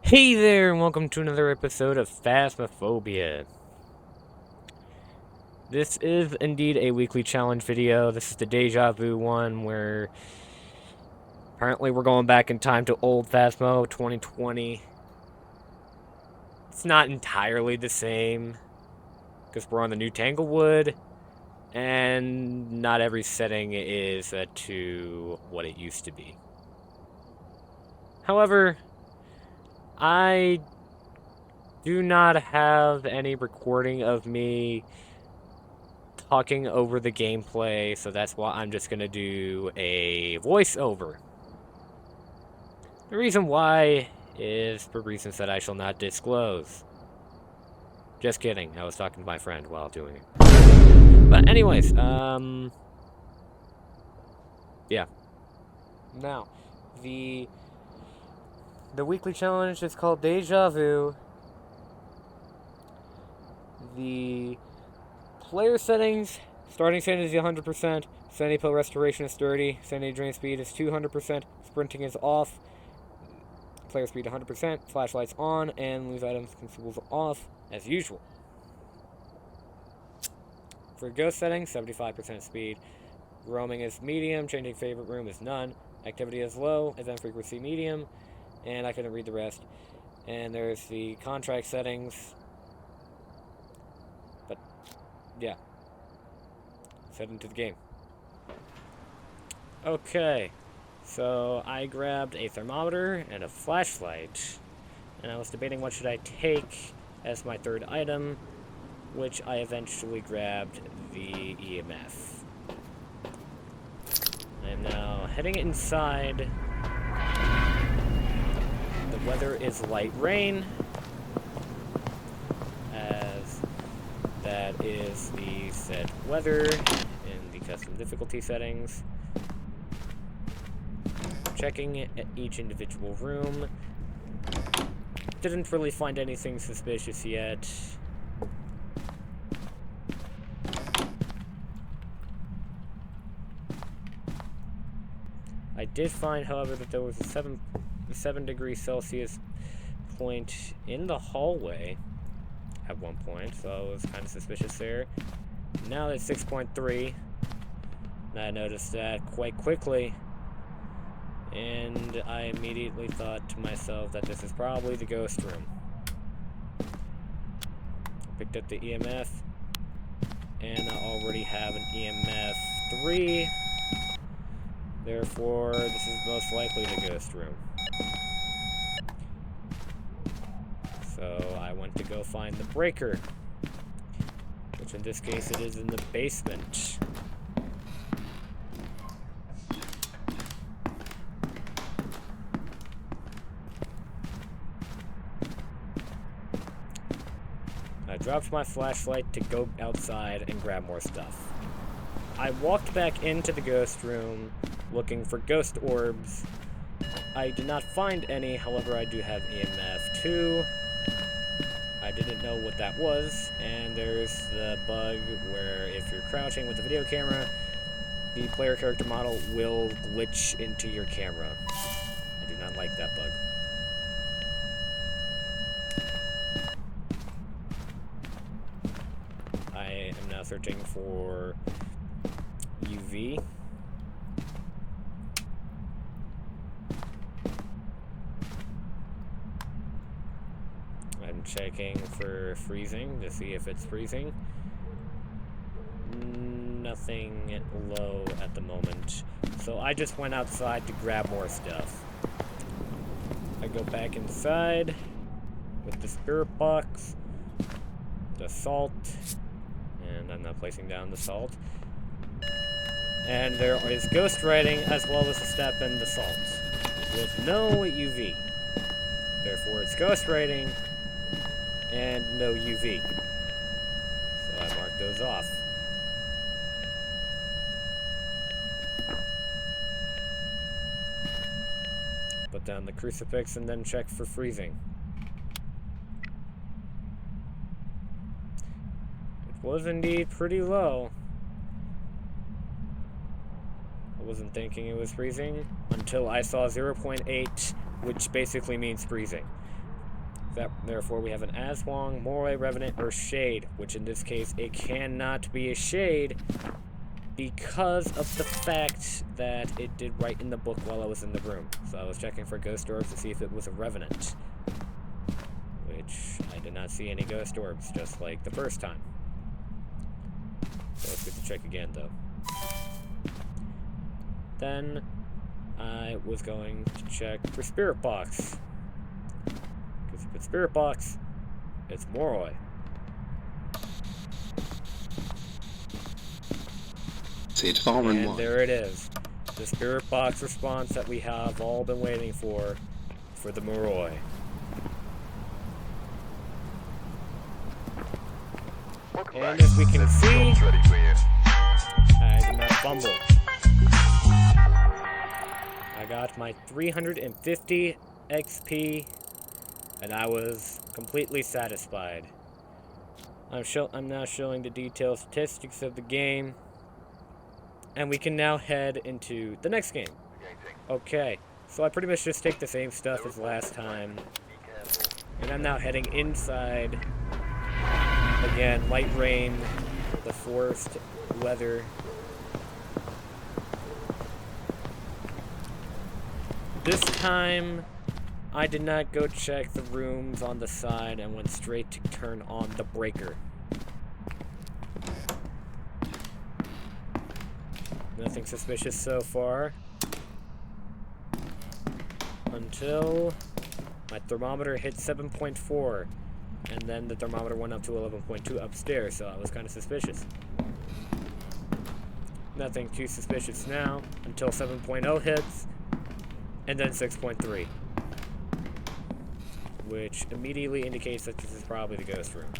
Hey there, and welcome to another episode of Phasmophobia. This is indeed a weekly challenge video. This is the Deja Vu one, where apparently we're going back in time to old Phasmo 2020. It's not entirely the same, because we're on the new Tanglewood, and not every setting is to what it used to be. However, I do not have any recording of me talking over the gameplay, so that's why I'm just gonna do a voiceover. The reason why is for reasons that I shall not disclose. Just kidding, I was talking to my friend while doing it. But anyways, yeah. Now, the weekly challenge is called Deja Vu. The player settings, starting sanity is 100%, sanity pill restoration is 30, sanity drain speed is 200%, sprinting is off, player speed 100%, flashlights on, and lose items consumables off, as usual. For ghost settings, 75% speed, roaming is medium, changing favorite room is none, activity is low, event frequency medium, and I couldn't read the rest. And there's the contract settings, but yeah. Head into the game. Okay, so I grabbed a thermometer and a flashlight, and I was debating what should I take as my third item, which I eventually grabbed the EMF. I am now heading inside. The weather is light rain, as that is the set weather in the custom difficulty settings. Checking at each individual room. Didn't really find anything suspicious yet. I did find, however, that there was a 7 degrees Celsius point in the hallway at one point, so I was kind of suspicious there. Now it's 6.3, and I noticed that quite quickly, and I immediately thought to myself that this is probably the ghost room. I picked up the EMF, and I already have an EMF 3, therefore this is most likely the ghost room. So I went to go find the breaker, which in this case it is in the basement. I dropped my flashlight to go outside and grab more stuff. I walked back into the ghost room looking for ghost orbs. I did not find any, however I do have EMF 2. I didn't know what that was, and there's the bug where if you're crouching with the video camera, the player character model will glitch into your camera. I do not like that bug. I am now searching for UV. I'm checking for freezing to see if it's freezing. Nothing low at the moment. So I just went outside to grab more stuff. I go back inside with the spirit box, the salt, and I'm not placing down the salt. And there is ghost writing as well as a step in the salt with no UV. Therefore it's ghost writing and no UV. So I marked those off. Put down the crucifix and then check for freezing. It was indeed pretty low. I wasn't thinking it was freezing until I saw 0.8, which basically means freezing. Therefore, we have an Aswang, Moroi, Revenant, or Shade, which in this case, it cannot be a Shade because of the fact that it did write in the book while I was in the room. So I was checking for ghost orbs to see if it was a Revenant, which I did not see any ghost orbs, just like the first time. So let's get to check again, though. Then I was going to check for Spirit Box. Because if it's Spirit Box, it's Moroi. And there it is. The Spirit Box response that we have all been waiting for the Moroi. And as we can see, I did not fumble. I got my 350 XP, and I was completely satisfied. I'm now showing the detailed statistics of the game, and we can now head into the next game. Okay, so I pretty much just take the same stuff as last time, and I'm now heading inside. Again, light rain, the forest weather. This time, I did not go check the rooms on the side and went straight to turn on the breaker. Nothing suspicious so far. Until my thermometer hit 7.4. And then the thermometer went up to 11.2 upstairs, so I was kind of suspicious. Nothing too suspicious now, until 7.0 hits, and then 6.3. Which immediately indicates that this is probably the ghost room.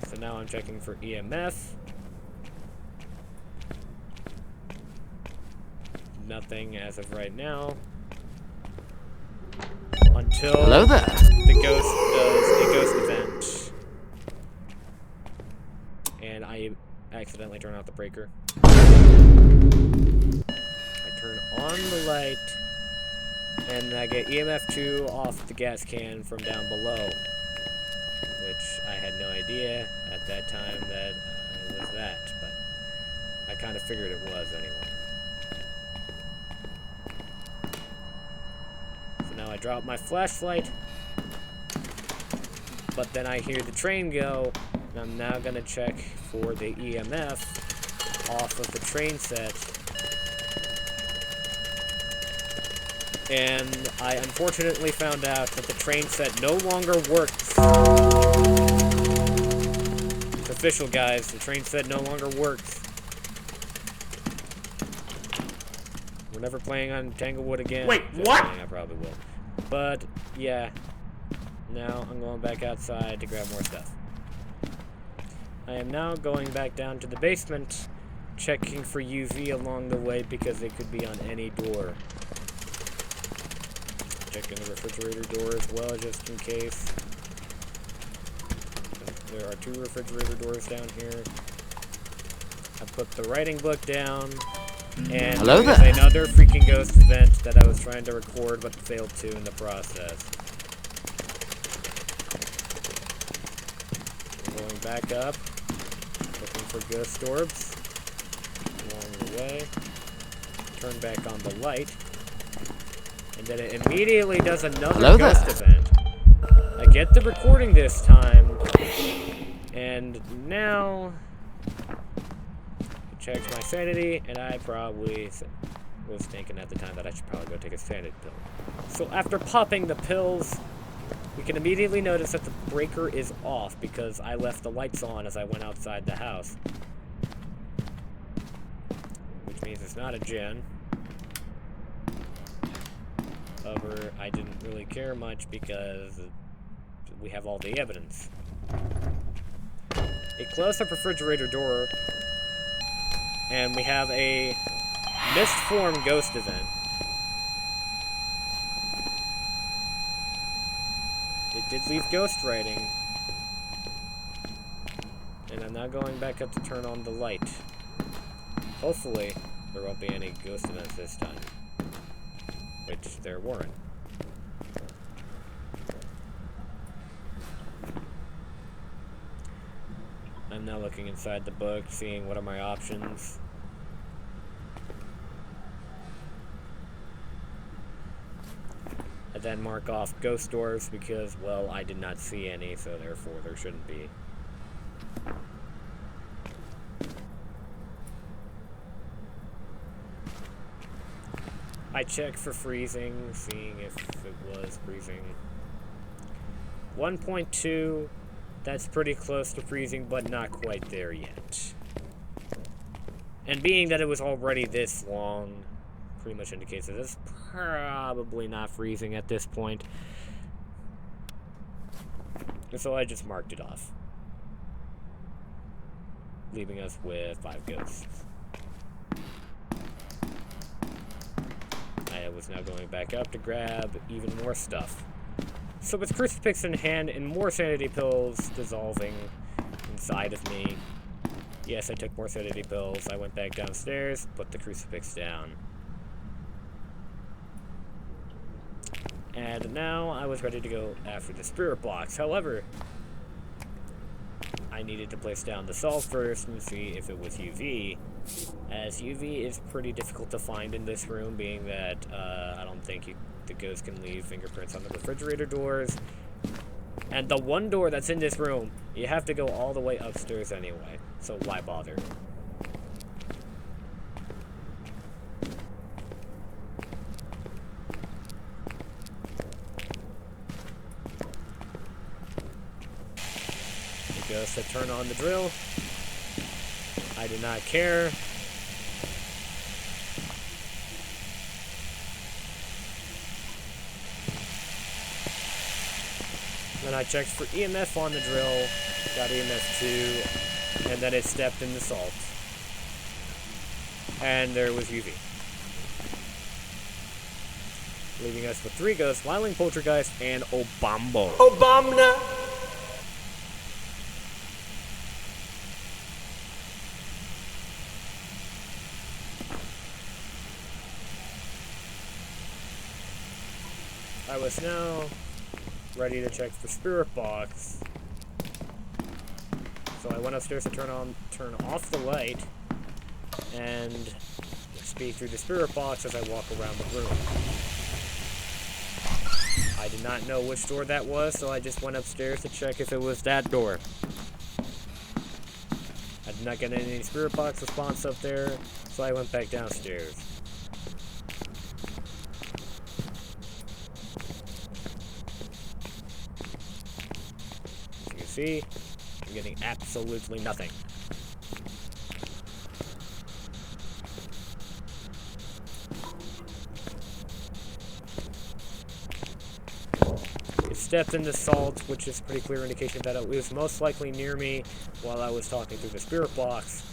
So now I'm checking for EMF. Nothing as of right now. Until hello there. The ghost does a ghost event. And I accidentally turn off the breaker. I turn on the light, and I get EMF 2 off the gas can from down below. Which I had no idea at that time that it was that, but I kind of figured it was anyway. Now I drop my flashlight, but then I hear the train go, and I'm now gonna check for the EMF off of the train set. And I unfortunately found out that the train set no longer works. It's official, guys, the train set no longer works. We're never playing on Tanglewood again. Wait, Just what? kidding, I probably will. But, yeah. Now I'm going back outside to grab more stuff. I am now going back down to the basement, checking for UV along the way because it could be on any door. Checking the refrigerator door as well, just in case. There are 2 refrigerator doors down here. I put the writing book down. And hello there's there. Another freaking ghost event that I was trying to record but failed to in the process. Going back up, looking for ghost orbs along the way. Turn back on the light, and then it immediately does another hello ghost there. event. I get the recording this time, and now checked my sanity, and I probably was thinking at the time that I should probably go take a sanity pill. So after popping the pills, we can immediately notice that the breaker is off because I left the lights on as I went outside the house. Which means it's not a gen. However, I didn't really care much because we have all the evidence. A close-up refrigerator door, and we have a mist-form ghost event. It did leave ghost writing. And I'm now going back up to turn on the light. Hopefully, there won't be any ghost events this time. Which there weren't. Now looking inside the book, seeing what are my options. I then mark off ghost doors because, well, I did not see any, so therefore there shouldn't be. I check for freezing, seeing if it was freezing. 1.2, that's pretty close to freezing, but not quite there yet. And being that it was already this long, pretty much indicates that it's probably not freezing at this point. And so I just marked it off, leaving us with 5 ghosts. I was now going back up to grab even more stuff. So with crucifix in hand and more sanity pills dissolving inside of me, yes, I took more sanity pills. I went back downstairs, put the crucifix down. And now I was ready to go after the spirit box. However, I needed to place down the salt first and see if it was UV, as UV is pretty difficult to find in this room, being that I don't think the ghost can leave fingerprints on the refrigerator doors. And the one door that's in this room, you have to go all the way upstairs anyway, so why bother? The ghost had turned on the drill. I did not care. Then I checked for EMF on the drill, got EMF 2, and then it stepped in the salt. And there was UV. Leaving us with 3 ghosts, Smiling Poltergeist, and Obambo. Obama. I was now ready to check for spirit box. So I went upstairs to turn off the light and speak through the spirit box as I walk around the room. I did not know which door that was, so I just went upstairs to check if it was that door. I did not get any spirit box response up there, so I went back downstairs. See, I'm getting absolutely nothing. It stepped in the salt, which is a pretty clear indication that it was most likely near me while I was talking through the spirit box,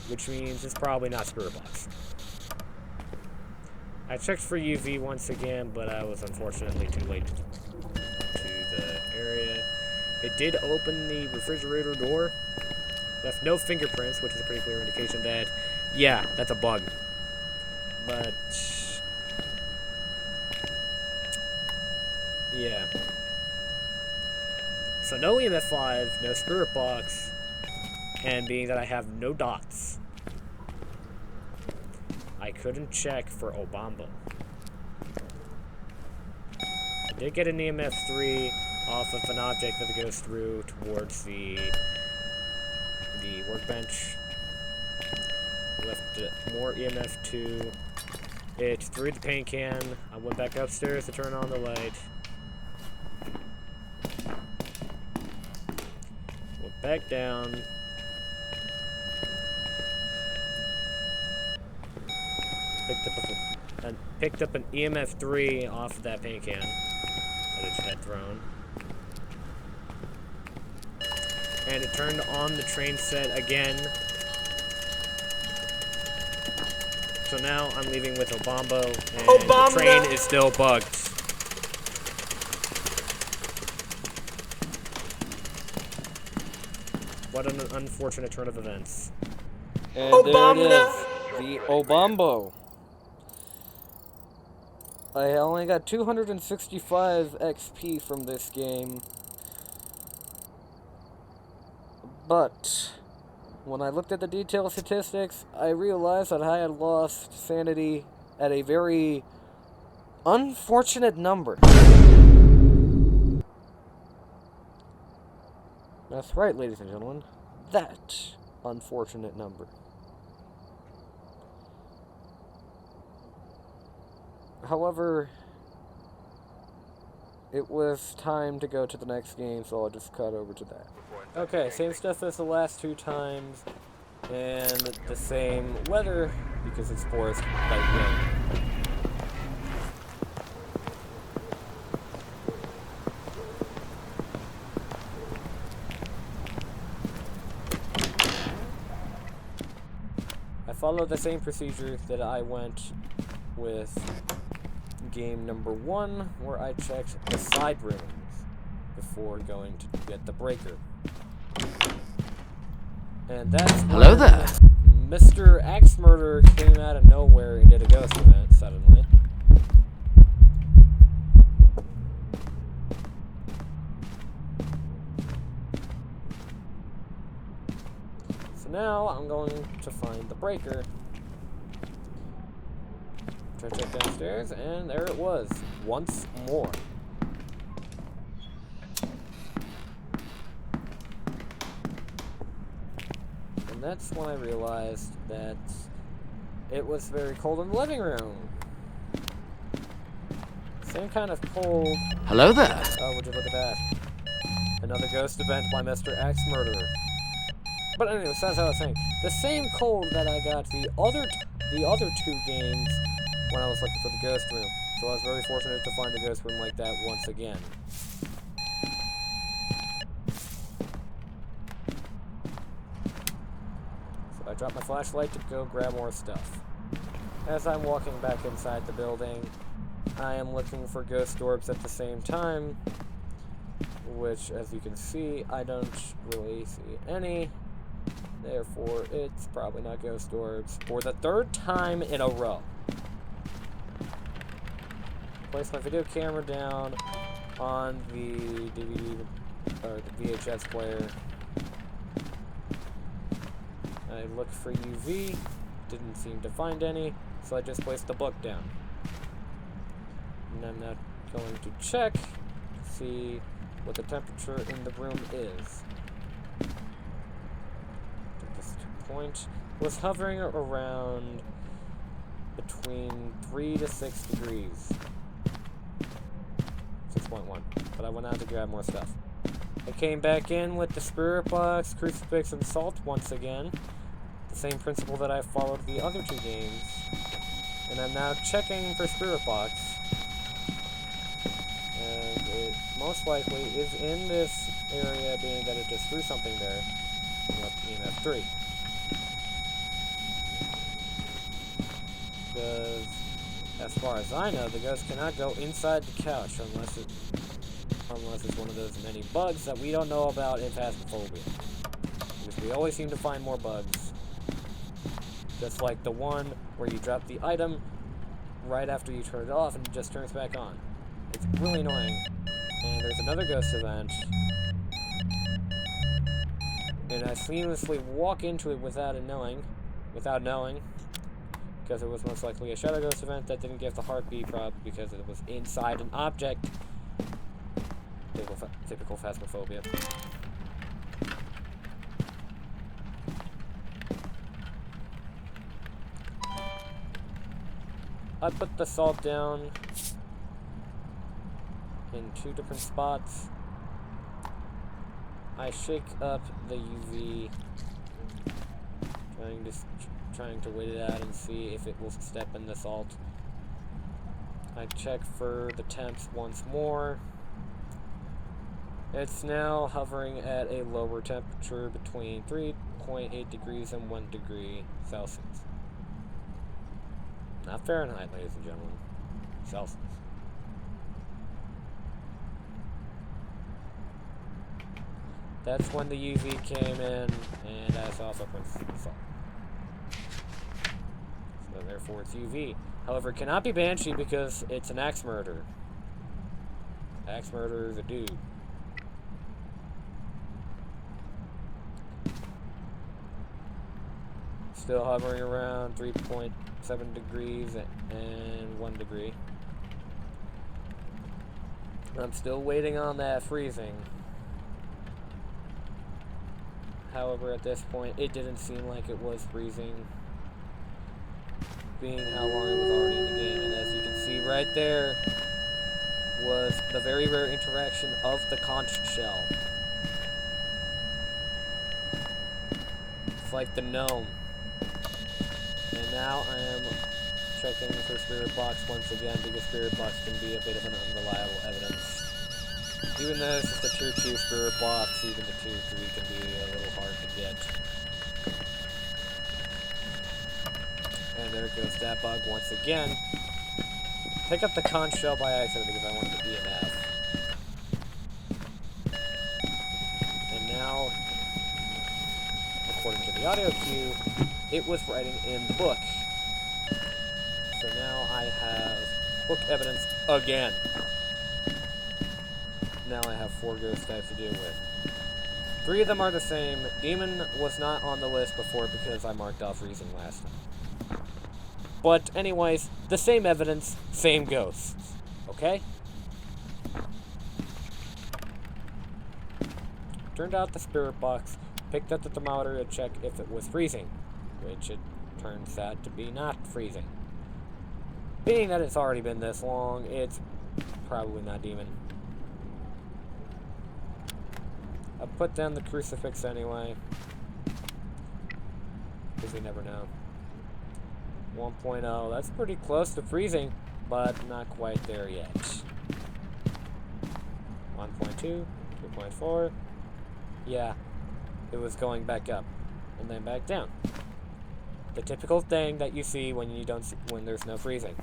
which means it's probably not spirit box. I checked for UV once again, but I was unfortunately too late to the area. It did open the refrigerator door, left no fingerprints, which is a pretty clear indication that, yeah, that's a bug. But, yeah. So no EMF 5, no spirit box, and being that I have no dots, I couldn't check for Obambo. I did get an EMF 3 off of an object that goes through towards the workbench. Left more EMF 2. It threw the paint can. I went back upstairs to turn on the light. Went back down. Picked up an EMF 3 off of that paint can that it had thrown. And it turned on the train set again. So now I'm leaving with Obambo, and the train is still bugged. What an unfortunate turn of events. And there it is, the Obambo. I only got 265 XP from this game. But when I looked at the detailed statistics, I realized that I had lost sanity at a very unfortunate number. That's right, ladies and gentlemen. That unfortunate number. However, it was time to go to the next game, so I'll just cut over to that. Okay, same stuff as the last 2 times, and the same weather, because it's forest like rain. I followed the same procedure that I went with game number 1, where I checked the side rooms before going to get the breaker. And that's Hello there. Mr. Axe Murderer came out of nowhere and did a ghost event suddenly. So now I'm going to find the breaker. Try to check downstairs, and there it was, once more. And that's when I realized that it was very cold in the living room. Same kind of cold. Hello there. Oh, would you look at that? Another ghost event by Mr. Axe Murderer. But anyways, that's what I was saying. The same cold that I got the other 2 games when I was looking for the ghost room. So I was very fortunate to find the ghost room like that once again. So I dropped my flashlight to go grab more stuff. As I'm walking back inside the building, I am looking for ghost orbs at the same time, which, as you can see, I don't really see any. Therefore, it's probably not ghost orbs for the 3rd time in a row. Place my video camera down on the DVD or the VHS player. I looked for UV, didn't seem to find any, so I just placed the book down. And I'm now going to check to see what the temperature in the room is. At this point, was hovering around between 3 to 6 degrees. 6.1. But I went out to grab more stuff. I came back in with the spirit box, crucifix, and salt once again. The same principle that I followed the other 2 games. And I'm now checking for spirit box. And it most likely is in this area, being that it just threw something there. EMF 3. Because, as far as I know, the ghost cannot go inside the couch unless it's one of those many bugs that we don't know about in Phasmophobia. Because we always seem to find more bugs. Just like the one where you drop the item right after you turn it off and it just turns back on. It's really annoying. And there's another ghost event. And I seamlessly walk into it without knowing. Because it was most likely a shadow ghost event that didn't give the heartbeat, probably because it was inside an object. Typical Phasmophobia. I put the salt down in 2 different spots. I shake up the UV, trying to wait it out and see if it will step in the salt. I check for the temps once more. It's now hovering at a lower temperature between 3.8 degrees and 1 degree Celsius. Not Fahrenheit, ladies and gentlemen. Celsius. That's when the UV came in, and I also put salt. So therefore it's UV. However, it cannot be Banshee because it's an axe murderer. Axe murderer is a dude. Still hovering around 3.7 degrees and 1 degree. I'm still waiting on that freezing. However, at this point, it didn't seem like it was freezing, being how long it was already in the game. And as you can see right there was the very rare interaction of the conch shell. It's like the gnome. And now I am checking for spirit box once again, because spirit box can be a bit of an unreliable evidence. Even though it's just a tier 2 spirit box, even the tier 3 can be a little hard to get. And there goes that bug once again. Pick up the conch shell by accident because I wanted the EMF. And now, according to the audio cue, it was writing in the book. So now I have book evidence again. Now I have 4 ghost types to deal with. 3 of them are the same. Demon was not on the list before because I marked off freezing last time. But anyways, the same evidence, same ghosts. Okay? Turned out the spirit box, picked up the thermometer to check if it was freezing, which it turns out to be not freezing. Being that it's already been this long, it's probably not demon. I put down the crucifix anyway, because we never know. 1.0, that's pretty close to freezing, but not quite there yet. 1.2, 2.4, yeah, it was going back up, and then back down. The typical thing that you see when when there's no freezing.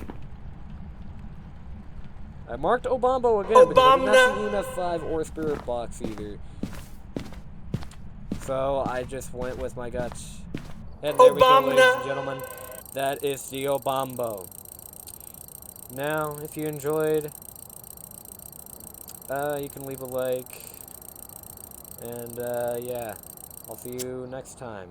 I marked Obambo again, because I did not see EMF 5 or Spirit Box either. So I just went with my guts. And there we go, ladies and gentlemen. That is the Obambo. Now, if you enjoyed, you can leave a like. And, yeah, I'll see you next time.